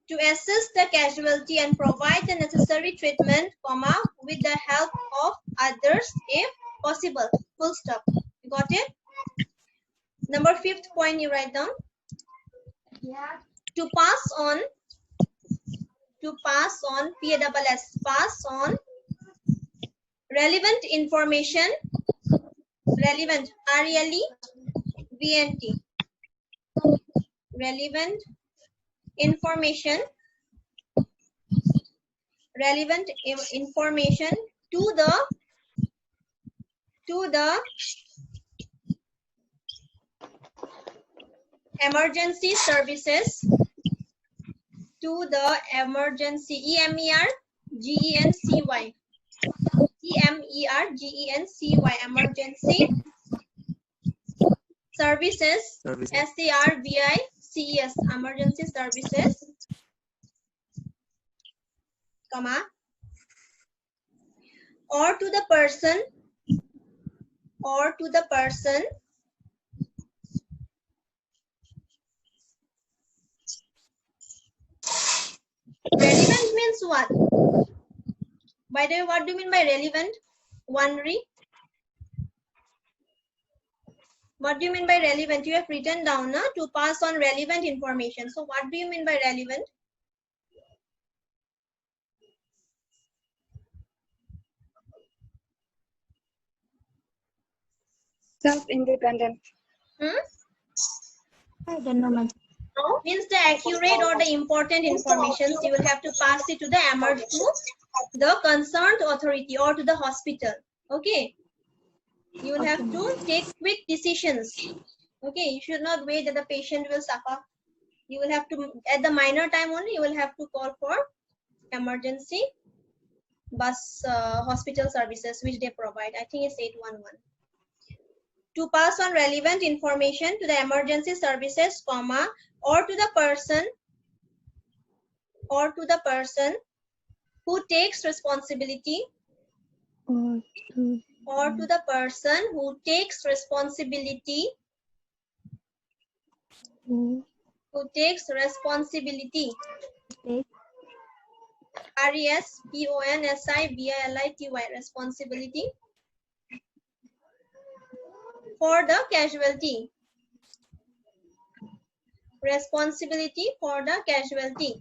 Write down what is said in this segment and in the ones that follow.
To assist the casualty and provide the necessary treatment, comma, with the help of others if possible. Full stop. You got it? Number 5th point you write down. Yeah. To pass on, PASS, pass on relevant information, relevant, RELEVANT, relevant information, to the emergency services, to the emergency, EMERGENCY, emergency services, SERVICES, emergency services, comma, or to the person, relevant means what? By the way, what do you mean by relevant? Wanri? What do you mean by relevant? You have written down to pass on relevant information. So what do you mean by relevant? Self-independent. I don't know, ma'am. No, means the accurate or the important information. You will have to pass it to the concerned authority or to the hospital. Okay. You will have to take quick decisions. Okay. You should not wait that the patient will suffer. You will have to, at the minor time only, you will have to call for emergency bus hospital services which they provide. I think it's 811. To pass on relevant information to the emergency services, comma, or to the person who takes responsibility, or to the person who takes responsibility, responsibility, responsibility for the casualty, responsibility for the casualty.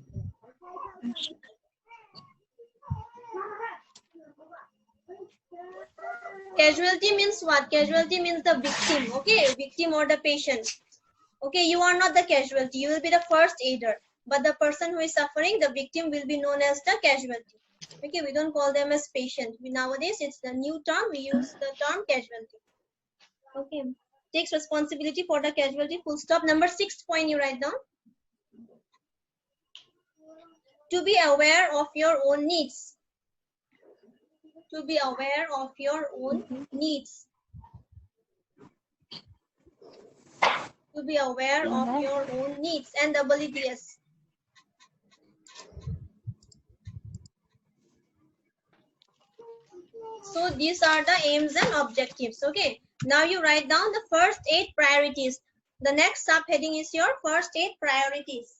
Casualty means what? Casualty means the victim, okay? Victim or the patient. Okay, you are not the casualty, you will be the first aider. But the person who is suffering, the victim, will be known as the casualty. Okay, we don't call them as patient. Nowadays, it's the new term, we use the term casualty. Okay, takes responsibility for the casualty, full stop. Number 6th point you write down. To be aware of your own needs. To be aware of your own needs. To be aware of your own needs and abilities. So these are the aims and objectives. Okay. Now you write down the first 8 priorities. The next subheading is your first 8 priorities.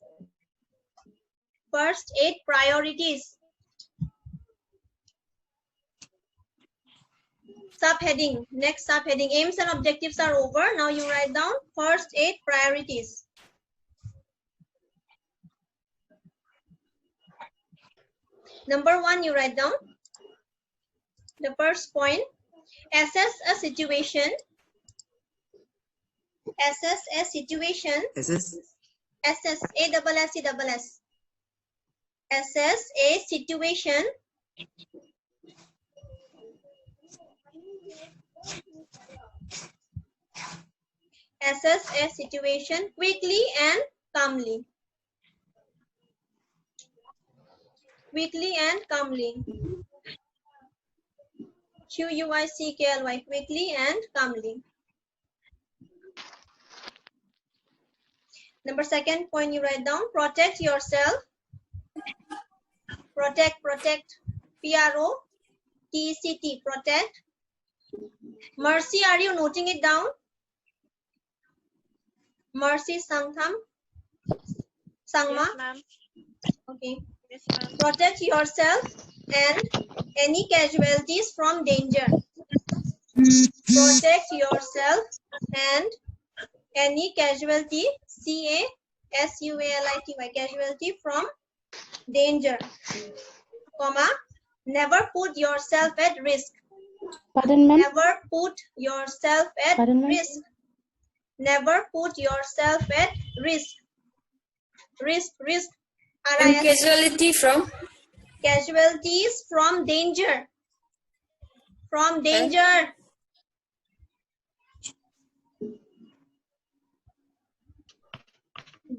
First 8 priorities. Subheading, next subheading, aims and objectives are over. Now you write down first 8 priorities. Number 1, you write down the first point. Assess a situation. Assess a situation. Assess A-S-S-E-S-S. Assess a situation. Assess a situation quickly and calmly. Quickly and calmly. Q-U-I-C-K-L-Y. Quickly and calmly. Number 2nd point you write down. Protect yourself. Protect. P-R-O-T-E-C-T. Protect. Mercy, are you noting it down? Mercy Sangtham. Sangma. Yes, ma'am. Okay. Protect yourself and any casualties from danger. Protect yourself and any casualty, C-A-S-U-A-L-I-T-Y, casualty from danger, comma, never put yourself at risk. Pardon, ma'am? Never put yourself at Pardon, ma'am? risk. Never put yourself at risk. Risk. And RISK. casualty from? Casualties from danger. From danger.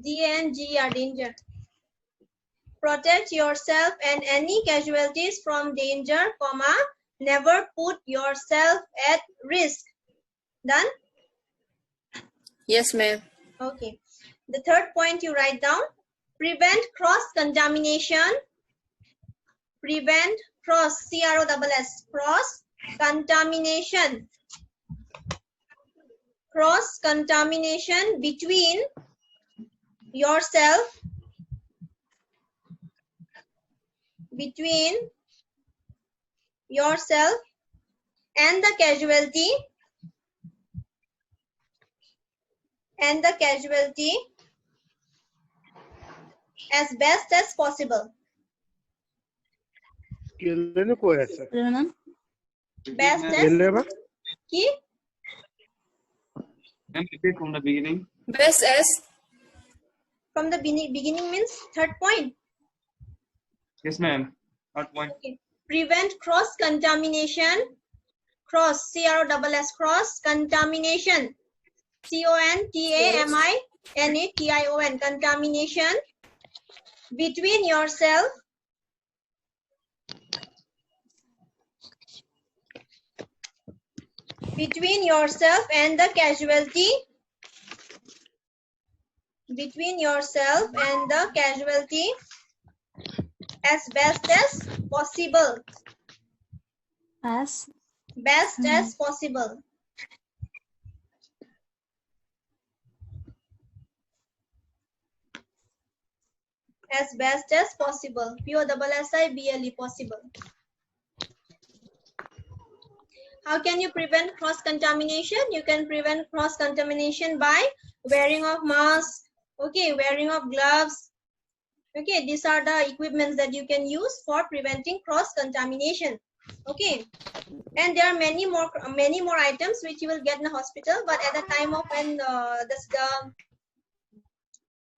D-A-N-G-E-R, danger. Protect yourself and any casualties from danger, comma, never put yourself at risk. Done? Yes, ma'am. Okay. The third point you write down, prevent cross-contamination. Prevent cross-contamination. Cross-contamination between yourself and the casualty as best as possible. Best as ki? Repeat from the beginning. Best as? From the beginning means third point. Yes, ma'am. Third point. Okay. Prevent cross-contamination. Cross, C-R-O-S-S, cross-contamination. C-O-N-T-A-M-I-N-A-T-I-O-N, contamination between yourself and the casualty. Between yourself and the casualty as best as possible. Best as possible. As best as possible. P-O-S-S-I-B-L-E, possible. How can you prevent cross-contamination? You can prevent cross-contamination by wearing of masks, okay, wearing of gloves. Okay, these are the equipments that you can use for preventing cross-contamination. Okay, and there are many more items which you will get in the hospital, but at the time of when the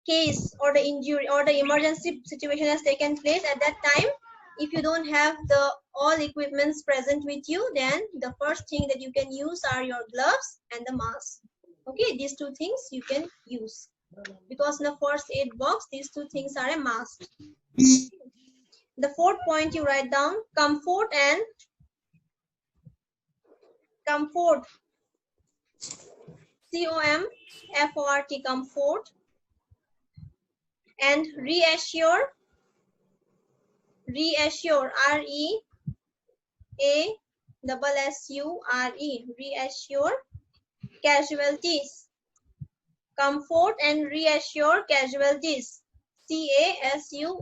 case or the injury or the emergency situation has taken place, at that time, if you don't have the all equipments present with you, then the first thing that you can use are your gloves and the mask. Okay, these two things you can use, because in the first aid box these two things are a must. The fourth point you write down, comfort. C-O-M-F-O-R-T, comfort. And reassure, R-E-A-S-S-U-R-E, reassure casualties. Comfort and reassure casualties. C-A-S-U-A-L-I-T-I-E-S.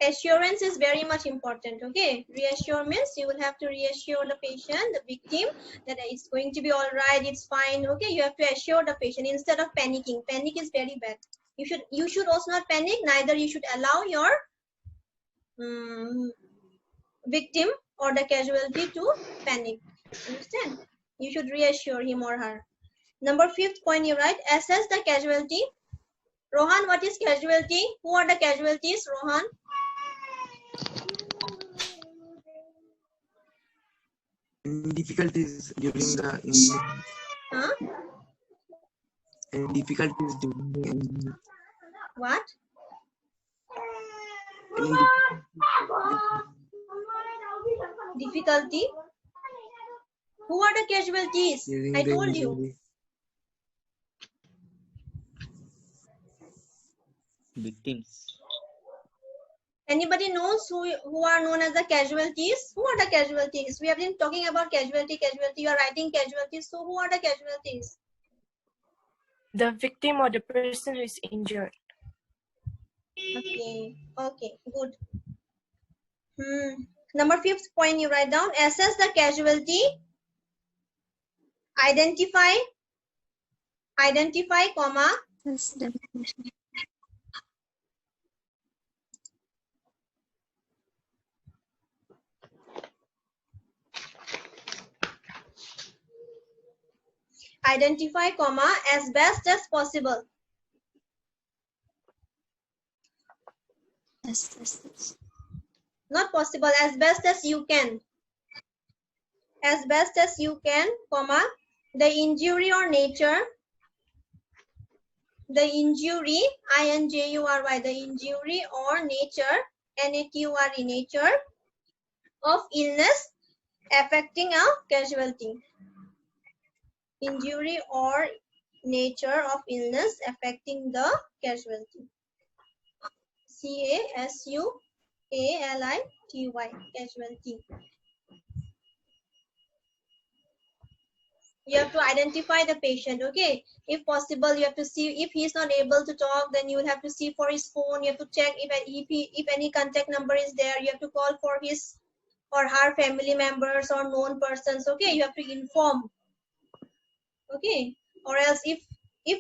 Assurance is very much important. Okay, reassure means you will have to reassure the patient, the victim, that it's going to be all right, it's fine. Okay, you have to assure the patient instead of panicking. Panic is very bad. You should also not panic, neither you should allow your victim or the casualty to panic. Understand? You should reassure him or her. Number 5th point you write, assess the casualty. Rohan, what is casualty? Who are the casualties, Rohan? Difficulties during the Huh? difficulties during the What? Difficulty? Who are the casualties? I told you. Victims. Anybody knows who are known as the casualties? Who are the casualties? We have been talking about casualty. You are writing casualties. So who are the casualties? The victim or the person who is injured. Okay. Okay. Good. Number 5th point you write down. Assess the casualty. Identify, comma. That's definition. Identify, comma, as best as possible. Yes. Not possible, as best as you can. As best as you can, comma, the injury or nature. The injury, I-N-J-U-R-Y, the injury or nature, N-A-T-U-R-E, nature of illness affecting a casualty. Injury or nature of illness affecting the casualty. C-A-S-U-A-L-I-T-Y, casualty. You have to identify the patient, okay? If possible, you have to see if he is not able to talk, then you will have to see for his phone. You have to check if any contact number is there. You have to call for his or her family members or known persons, okay? You have to inform, okay? Or else if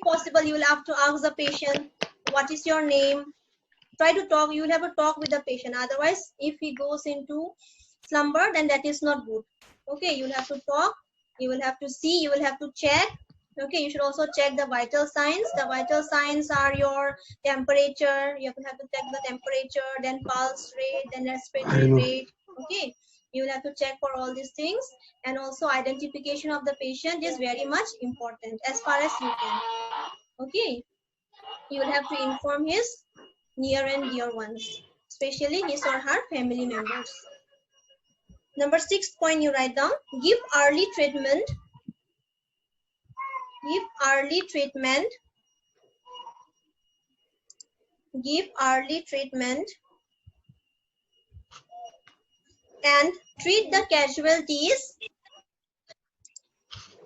possible, you will have to ask the patient, what is your name? Try to talk. You will have to talk with the patient. Otherwise, if he goes into slumber, then that is not good, okay? You will have to talk. You will have to see, you will have to check. Okay, you should also check the vital signs. The vital signs are your temperature. You have to check the temperature, then pulse rate, then respiratory rate. Okay, you will have to check for all these things. And also identification of the patient is very much important as far as you can. Okay, you will have to inform his near and dear ones, especially his or her family members. Number 6th point you write down, give early treatment. Give early treatment. Give early treatment. And treat the casualties.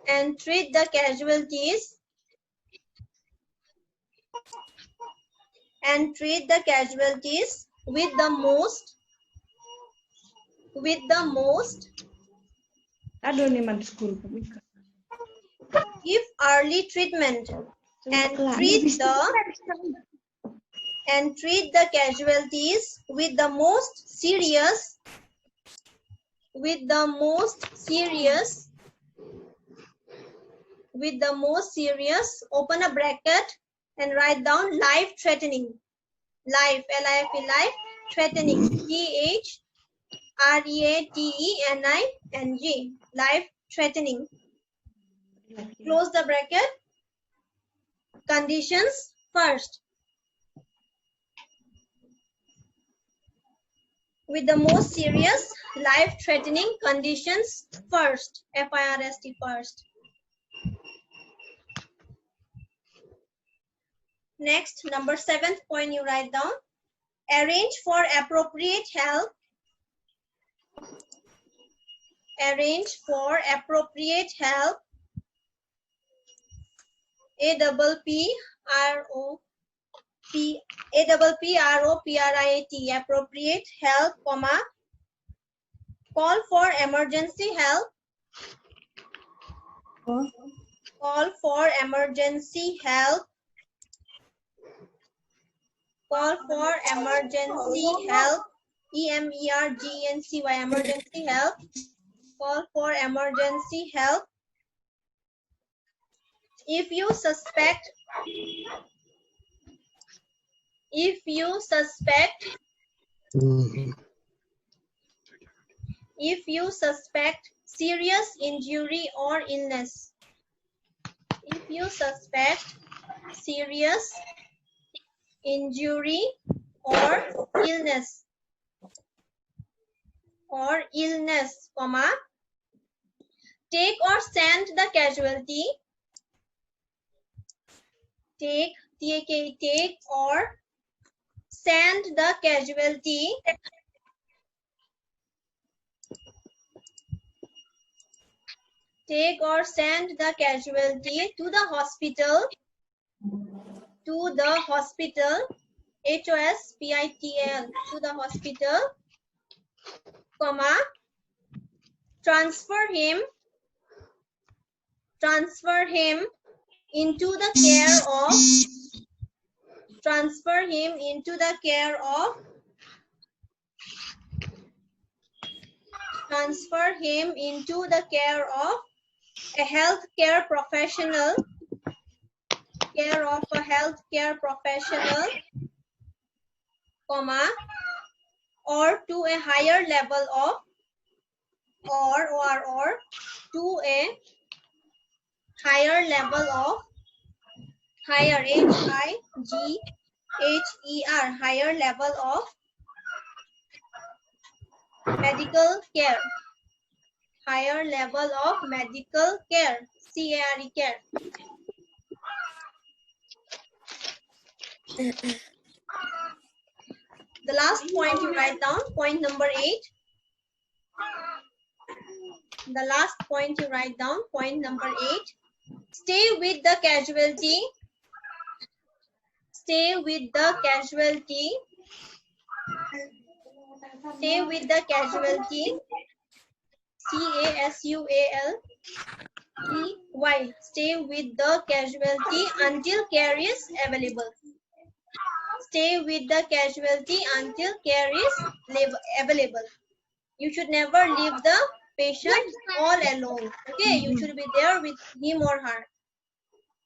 And treat the casualties. And treat the casualties with the most. With the most. Give early treatment and treat the casualties with the most serious, open a bracket and write down life threatening. Life, L-I-F-E, life threatening, T-H-R-E-A-T-E-N-I-N-G, life threatening. Close the bracket. Conditions first. With the most serious, life-threatening conditions first. F-I-R-S-T, first. Next, number 7th point you write down. Arrange for appropriate help. Arrange for appropriate help. A-P-P-R-O-P-R-I-A-T, appropriate help, comma. Call for emergency help. Call for emergency help. Call for emergency help. E-M-E-R-G-E-N-C-Y, emergency help. Call for emergency help. If you suspect serious injury or illness. If you suspect serious injury or illness, comma, take or send the casualty. Take or send the casualty take or send the casualty to the hospital, HOSPITAL, to the hospital, comma, transfer him into the care of a healthcare professional, comma, or to a higher level of, or to a higher level of, higher, H-I-G-H-E-R, higher level of medical care, C-A-R-E, care. The last point you write down, point number 8. The last point you write down, point number 8. Stay with the casualty. C-A-S-U-A-L-T-Y. Stay with the casualty until care is available. Stay with the casualty until care is available. You should never leave the patient all alone. Okay, you should be there with him or her.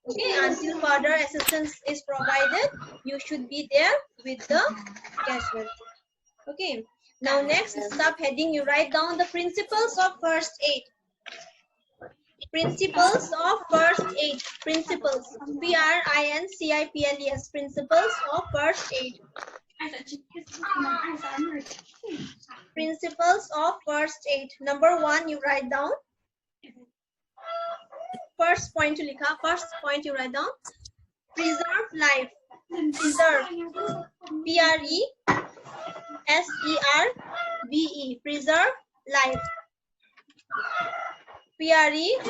Okay, until further assistance is provided, you should be there with the casualty. Okay, now next subheading, you write down the principles of first aid. Principles of first aid. Principles. P-R-I-N-C-I-P-L-E-S. Principles of first aid. Principles of first aid. Number 1, you write down. First point you write down. Preserve life. Preserve. P-R-E-S-E-R-V-E. Preserve life. P-R-E-S-E-R-V-E.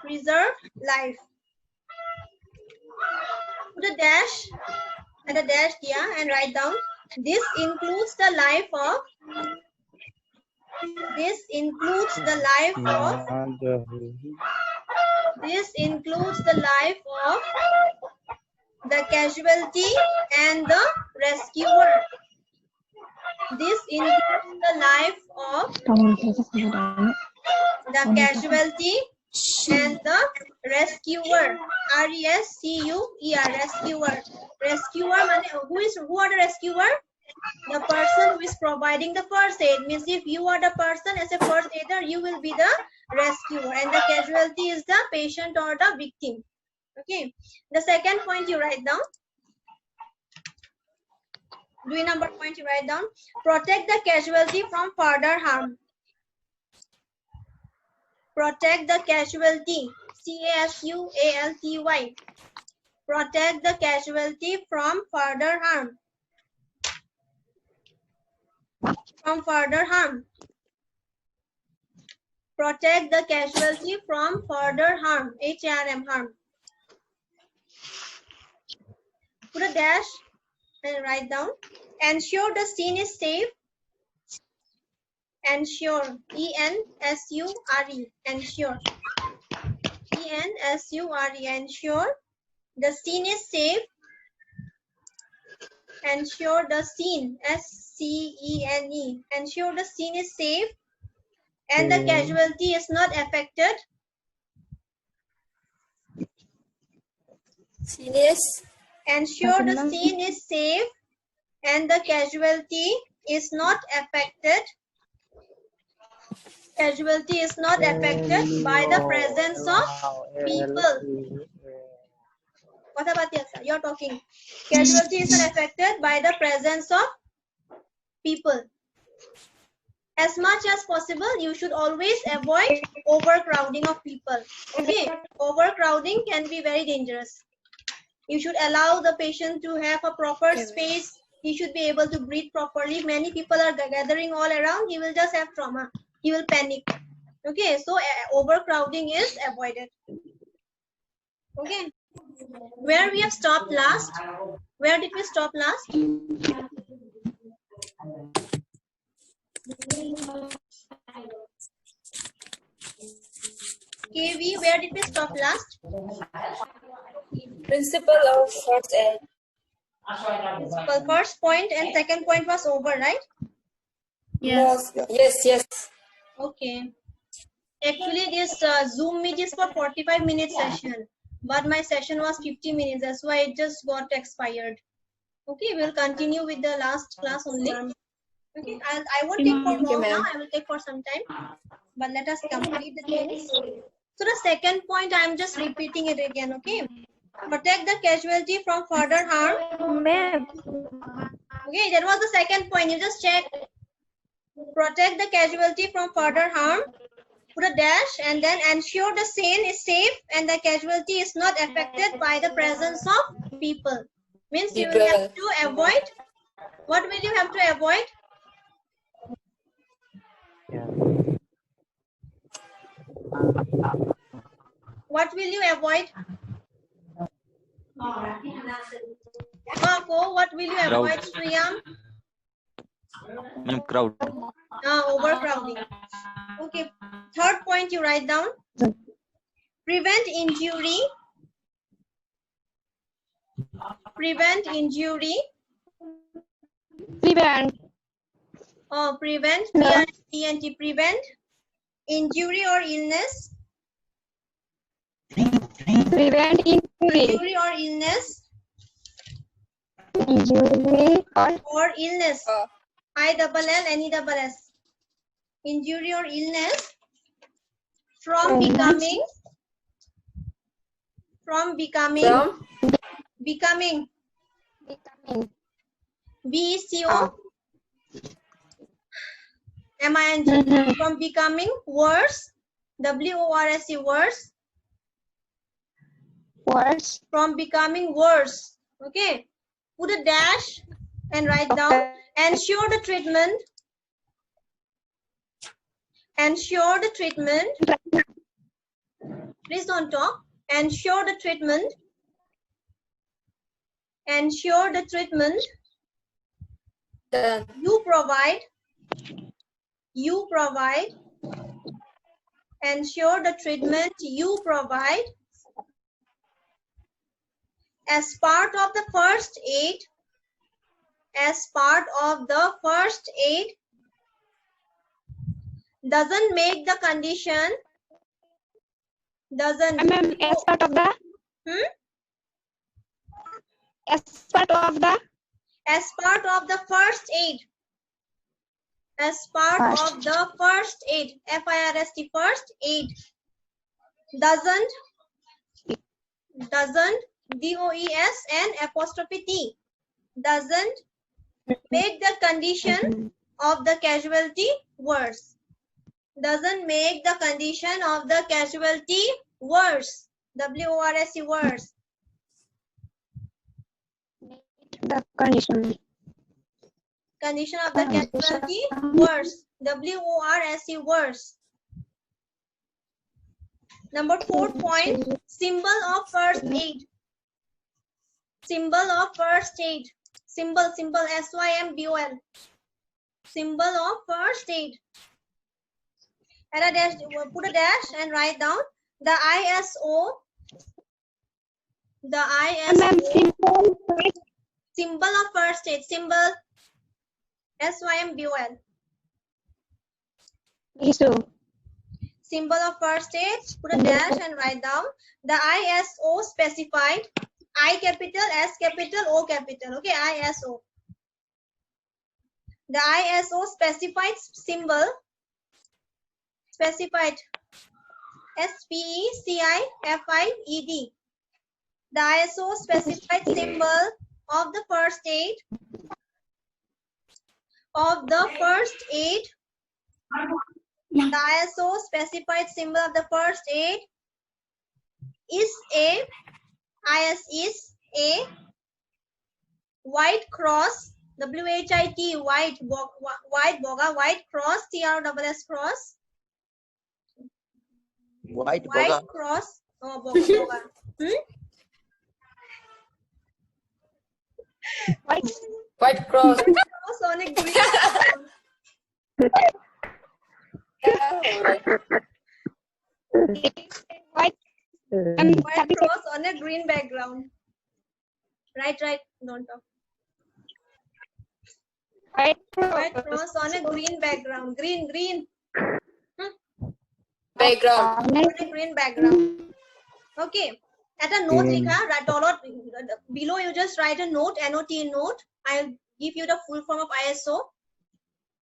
Preserve life. Put a dash and a dash here and write down. This includes the life of. This includes the life of. This includes the life of the casualty and the rescuer. This includes the life of the casualty and the rescuer. R-E-S-C-U-E-R. Rescuer. Rescuer, who are the rescuer? The person who is providing the first aid. Means if you are the person as a first aider, you will be the rescuer, and the casualty is the patient or the victim. Okay. The second point you write down. Number point you write down. Protect the casualty from further harm. Protect the casualty. C-A-S-U-A-L-T-Y. Protect the casualty from further harm. Protect the casualty from further harm. H-A-R-M, harm. Put a dash and write down. Ensure the scene is safe. Ensure. E-N-S-U-R-E. Ensure. E-N-S-U-R-E. Ensure the scene is safe. Ensure the scene. S-C-E-N-E. Ensure the scene is safe and the casualty is not affected. Ensure the scene is safe and the casualty is not affected. Casualty is not affected by the presence of people. What about this? You're talking. Casualty is not affected by the presence of people. As much as possible, you should always avoid overcrowding of people. Okay, overcrowding can be very dangerous. You should allow the patient to have a proper space. He should be able to breathe properly. If many people are gathering all around, he will just have trauma. He will panic. Okay, so overcrowding is avoided. Okay, where we have stopped last? Where did we stop last? KV, where did we stop last? Principle of first aid. Well, first point and second point was over, right? Yes. Yes. Okay. Actually, this Zoom meet is for 45-minute session, but my session was 50 minutes. That's why it just got expired. Okay, we'll continue with the last class only. Okay, I won't take for long now. I will take for some time, but let us complete the things. So the second point, I'm just repeating it again. Okay, protect the casualty from further harm. Ma'am. Okay, that was the second point. You just check. Protect the casualty from further harm. Put a dash and then ensure the scene is safe and the casualty is not affected by the presence of people. Means you will have to avoid. What will you have to avoid? What will you avoid? Marco, what will you avoid, Shriyam? Crowd. Overcrowding. Okay. Third point you write down. Prevent injury. Prevent injury. Prevent. Prevent. PNT. Prevent injury or illness. Prevent injury. Injury or illness. Injury Or illness. ILLNESS. Injury or illness from becoming BECO MING from becoming worse WORSE worse from becoming worse. Okay, put a dash and write down ensure the treatment. Ensure the treatment. Please don't talk. Ensure the treatment. Ensure the treatment. You provide. You provide. Ensure the treatment you provide as part of the first aid. As part of the first aid. Doesn't make the condition. Doesn't. as part of the. As part of the. As part of the first aid. As part of the first aid. FIRST first aid. Doesn't. Doesn't. DOES and apostrophe T. Doesn't make the condition of the casualty worse. Doesn't make the condition of the casualty worse. WORSE worse. The condition. Condition of the casualty worse. WORSE worse. Number 4 point. Symbol of first aid. Symbol of first aid. Symbol SYMBOL. Symbol of first aid. Add a dash, put a dash and write down the ISO. The ISO. Symbol of first aid. Symbol SYMBOL. Symbol of first aid. Put a dash and write down the ISO specified. I capital, S capital, O capital. Okay, ISO. The ISO specified symbol. Specified SPECIFIED. The ISO specified symbol of the first aid. Of the first aid. The ISO specified symbol of the first aid is a A. White cross, W-H-I-T, white, white, boga, white cross, C-R-S-S cross. White White boga. cross, oh, boga, boga. White cross. White cross on a green background. White. White cross on a green background. Right, don't talk. White White cross on a green background. Green. Background. On a green background. Okay. At a note, below you just write a note, N-O-T, note. I'll give you the full form of ISO.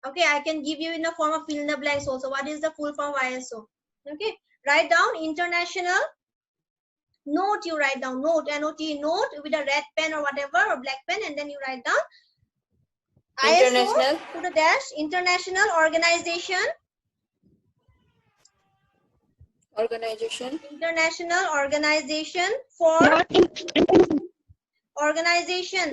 Okay, I can give you in the form of fill in the blanks also. What is the full form of ISO? Okay, write down international note. You write down note, N-O-T, note with a red pen or whatever or black pen, and then you write down International. ISO to the dash, international organization. International organization for organization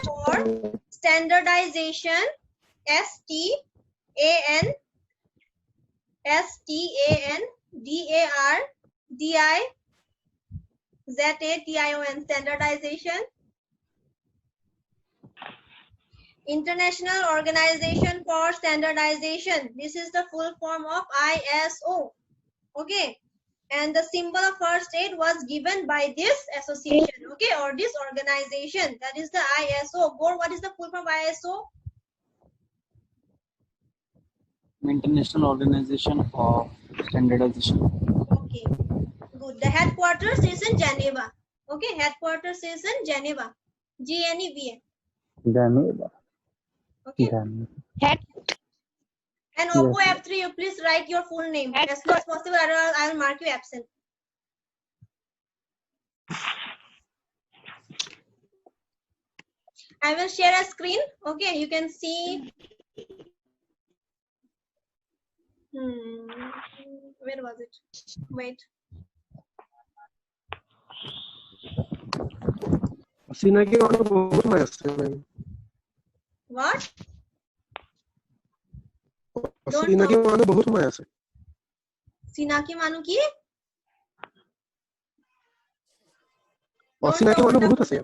for standardization, S-T-A-N-D-A-R-D-I-Z-A-T-I-O-N, standardization. International Organization for Standardization. This is the full form of ISO. Okay. And the symbol of first aid was given by this association, okay, or this organization. That is the ISO. Gore, what is the full form of ISO? International Organization for Standardization. Okay, good. The headquarters is in Geneva. Okay, headquarters is in Geneva. G-N-E-V-A. Geneva. Okay. Head. And Oppo F3, you please write your full name as soon as possible. I will mark you absent. I will share a screen. Okay, you can see. Where was it? Wait. What? চিনাকি মানুহ বহুত সময় আছে চিনাকি মানুহ কি অচিনাকি মানুহ বহুত আছে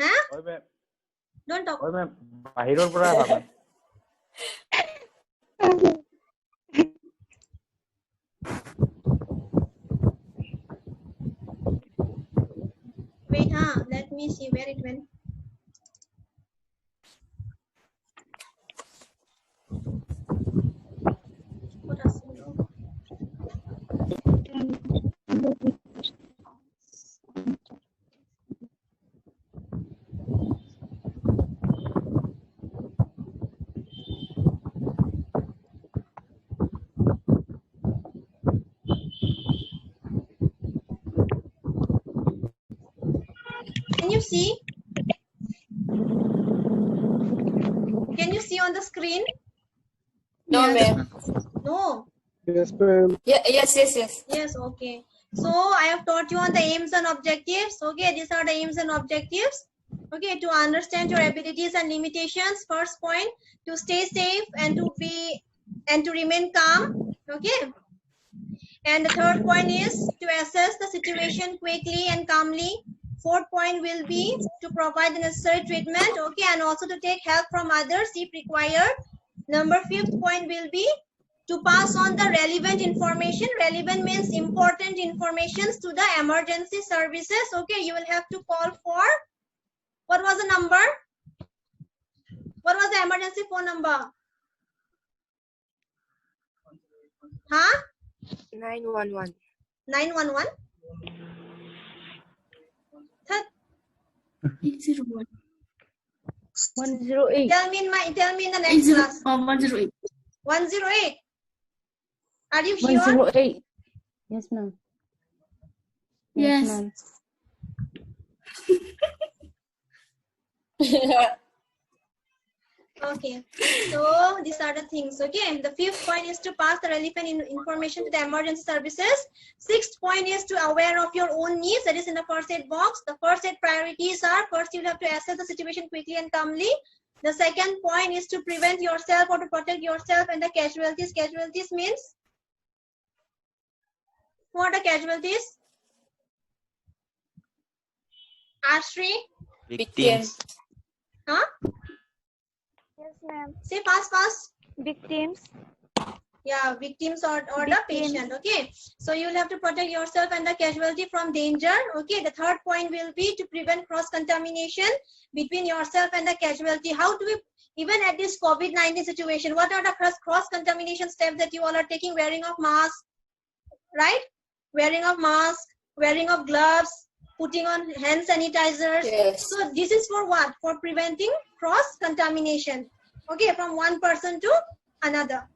হা ওই মে ডোন্ট টক ওই মে বাহিৰৰ পৰা আহা wait let me see where it went. What else? Can you see? Can you see on the screen? No, ma'am. No. yes ma'am Yes. Yes, okay. So I have taught you on the aims and objectives. Okay, these are the aims and objectives. Okay, to understand your abilities and limitations. First point, to stay safe and to remain calm. Okay. And the third point is to assess the situation quickly and calmly. Fourth point will be to provide the necessary treatment. Okay, and also to take help from others if required. Number fifth point will be to pass on the relevant information. Relevant means important informations to the emergency services. Okay, you will have to call for, what was the number? What was the emergency phone number? 911. 911? 801. 108. Tell me in the next class. 108. 108. Are you sure? 108. Yes, ma'am. Yes. ma'am. Okay, so these are the things. Okay, the fifth point is to pass the relevant information to the emergency services. Sixth point is to aware of your own needs. That is in the first aid box. The first aid priorities are: first, you have to assess the situation quickly and calmly. The second point is to prevent yourself or to protect yourself and the casualties. Casualties means what are casualties? Ashri, Victims. huh? Yes, ma'am. Say fast. Victims. Yeah, victims or the Victims. patient. Okay, so you'll have to protect yourself and the casualty from danger. Okay, the third point will be to prevent cross-contamination between yourself and the casualty. How do we, even at this COVID-19 situation, what are the cross-contamination steps that you all are taking? Wearing of mask, right? Wearing of mask, wearing of gloves, putting on hand sanitizers. Yes. So this is for what? For preventing cross-contamination. Okay, from one person to another.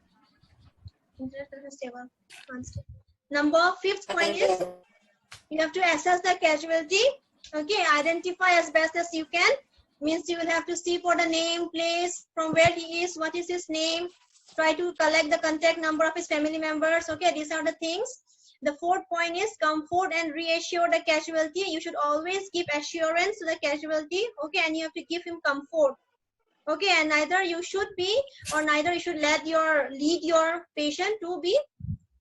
Number fifth point is you have to assess the casualty. Okay, identify as best as you can. Means you will have to see for the name, place, from where he is, what is his name. Try to collect the contact number of his family members. Okay, these are the things. The fourth point is comfort and reassure the casualty. You should always give assurance to the casualty. Okay, and you have to give him comfort. Okay, and neither you should lead your patient to be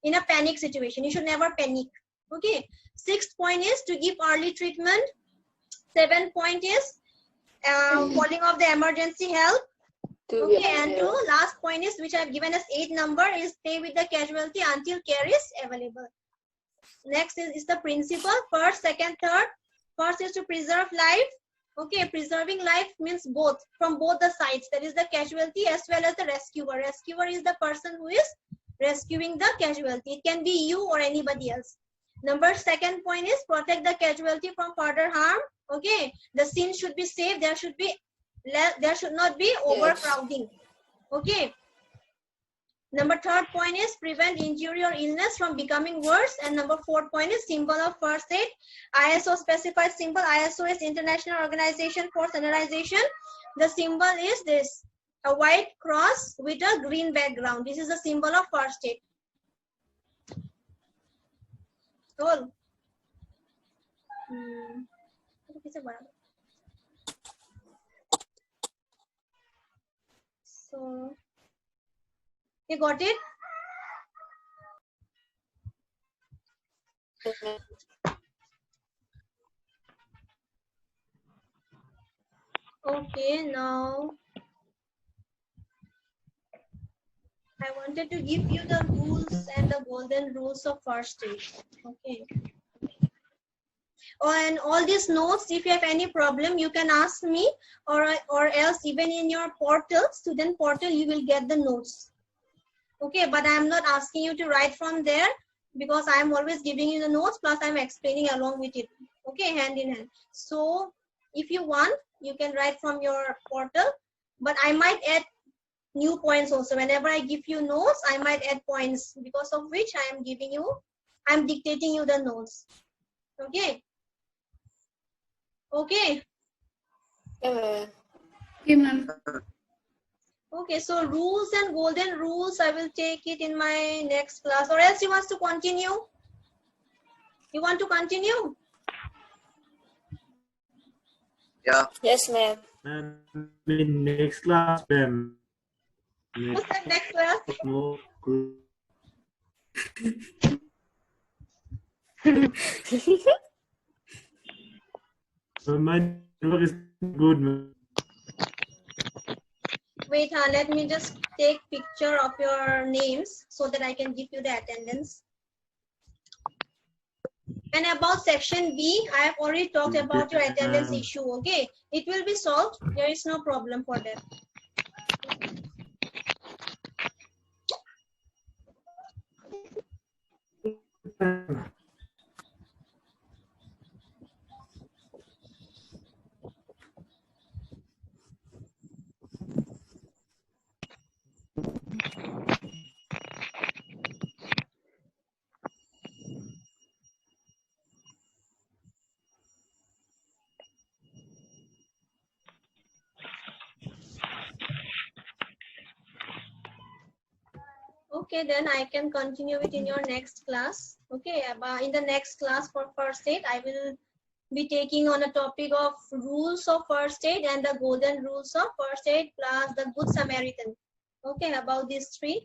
in a panic situation. You should never panic. Okay, sixth point is to give early treatment. Seventh point is calling of the emergency help. Okay, and last point is, which I have given as 8 number, is stay with the casualty until care is available. Next is the principle: first, second, third. First is to preserve life. Okay, preserving life means both, from both the sides. That is the casualty as well as the rescuer. Rescuer is the person who is rescuing the casualty. It can be you or anybody else. Second point is protect the casualty from further harm. Okay, the scene should be safe. There should not be overcrowding. Okay. Third point is prevent injury or illness from becoming worse. And fourth point is symbol of first aid. ISO specified symbol. ISO is International Organization for Standardization. The symbol is this: a white cross with a green background. This is the symbol of first aid. Cool. So, you got it? Okay, now I wanted to give you the rules and the golden rules of first aid. Okay. Oh, and all these notes, if you have any problem, you can ask me, or else even in your portal, student portal, you will get the notes. Okay, but I am not asking you to write from there, because I am always giving you the notes, plus I am explaining along with it. Okay, hand in hand. So if you want, you can write from your portal, but I might add new points also. Whenever I give you notes, I might add points, because of which I am dictating you the notes. Okay. Okay. Okay, ma'am. Okay, so rules and golden rules, I will take it in my next class. Or else you want to continue? You want to continue? Yeah. Yes, ma'am. In next class, ma'am. What's that next class? No. My network is good, ma'am. Wait, let me just take picture of your names so that I can give you the attendance. And about section B, I have already talked about your attendance issue. Okay, it will be solved. There is no problem for that. Okay, then I can continue it in your next class. Okay, in the next class for first aid, I will be taking on a topic of rules of first aid and the golden rules of first aid plus the good Samaritan. Okay, about these 3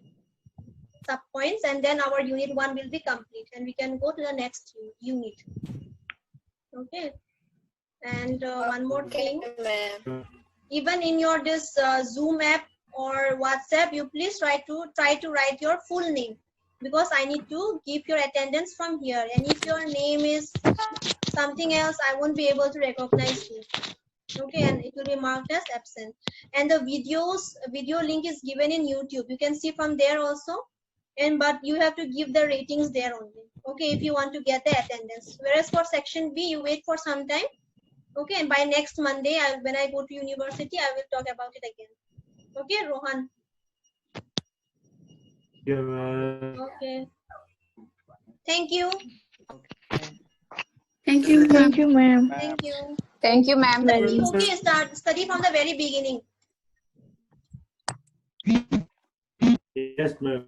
sub points, and then our unit 1 will be complete and we can go to the next unit. Okay, and one more thing, even in your this Zoom app or WhatsApp, you please try to write your full name, because I need to give your attendance from here, and if your name is something else, I won't be able to recognize you. Okay, and it will be marked as absent. And the video link is given in YouTube. You can see from there also, but you have to give the ratings there only. Okay, if you want to get the attendance. Whereas for section B, you wait for some time. Okay, and by next Monday, when I go to university, I will talk about it again. Okay, Rohan. Yeah, ma'am. Okay. Thank you. Thank you, ma'am. Thank you, ma'am. Thank you. Thank you, ma'am. Okay, study from the very beginning. Yes, ma'am.